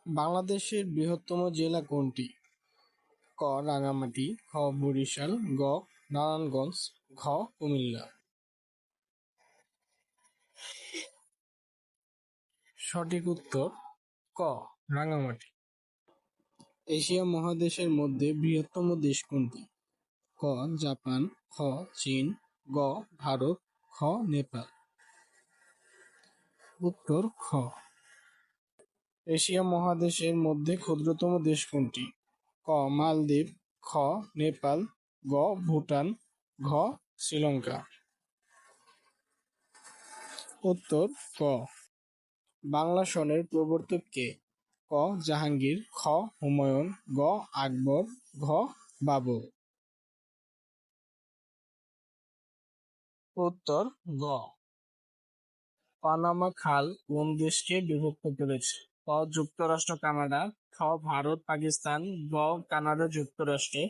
বাংলাদেশের বৃহত্তম জেলা কোনটি? ক. রাঙ্গামাটি, খ. বরিশাল, গ. নারায়ণগঞ্জ, ঘ. কুমিল্লা। সঠিক উত্তর ক. রাঙ্গামাটি। এশিয়া মহাদেশের মধ্যে বৃহত্তম দেশ কোনটি? ক. জাপান, খ. চীন, গ. ভারত, খ. নেপাল। উত্তর খ. এশিয়া মহাদেশের মধ্যে ক্ষুদ্রতম দেশ কোনটি? ক. মালদ্বীপ, খ. নেপাল, গ. ভুটান, ঘ. শ্রীলঙ্কা। উত্তর ক. বাংলা সনের প্রবর্তক কে? ক. জাহাঙ্গীর, খ. হুমায়ুন, গ. আকবর, ঘ. বাবর। উত্তর গ. পানামা খাল কোন দেশকে বিভক্ত করেছে? ক. যুক্তরাষ্ট্র কানাডা, খ. ভারত পাকিস্তান, গ. কানাডা যুক্তরাষ্ট্রে,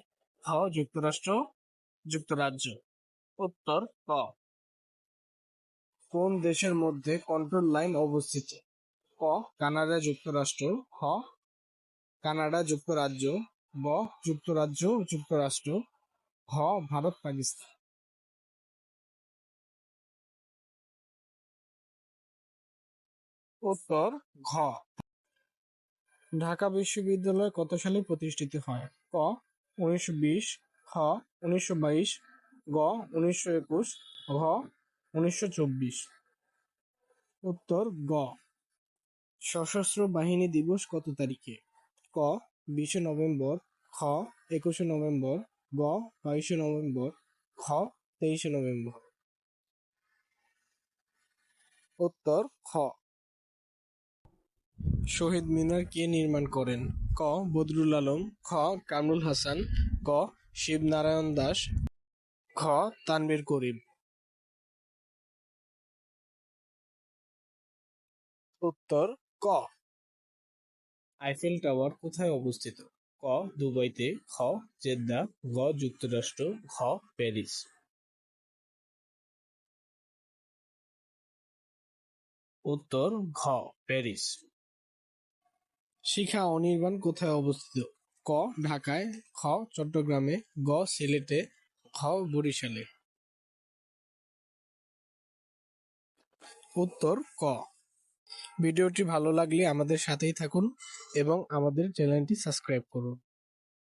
খ. যুক্তরাষ্ট্র যুক্তরাজ্য। উত্তর ক. কোন দেশের মধ্যে কন্ট্রোল লাইন অবস্থিত? ক. কানাডা যুক্তরাষ্ট্র, খ. কানাডা যুক্তরাজ্য, গ. যুক্তরাজ্য যুক্তরাষ্ট্র, ঘ. ভারত পাকিস্তান। উত্তর ঘ. ঢাকা বিশ্ববিদ্যালয় কত সালে প্রতিষ্ঠিত হয়? ক. 1920, খ. 1922, গ. 1921, ঘ. 1924। উত্তর গ. সশস্ত্র বাহিনী দিবস কত তারিখে? ক. 20শে নভেম্বর, খ. 21শে নভেম্বর, গ. 22শে নভেম্বর, খ. 23শে নভেম্বর। উত্তর খ. শহীদ মিনার কে নির্মাণ করেন? ক. বদরুল আলম, খ. কামরুল হাসান, গ. শিবনারায়ণ দাস, ঘ. তানভীর করিম। উত্তর ক. আইফেল টাওয়ার কোথায় অবস্থিত? ক. দুবাইতে, খ. জেদ্দা, গ. যুক্তরাষ্ট্র, ঘ. প্যারিস। উত্তর ঘ. প্যারিস। শিখা অনির্বাণ কোথায় অবস্থিত? ক. ঢাকায়, খ. চট্টগ্রামে, গ. সিলেটে, ঘ. বরিশালে। উত্তর ক. ভিডিওটি ভালো লাগলে আমাদের সাথেই থাকুন এবং আমাদের চ্যানেলটি সাবস্ক্রাইব করুন।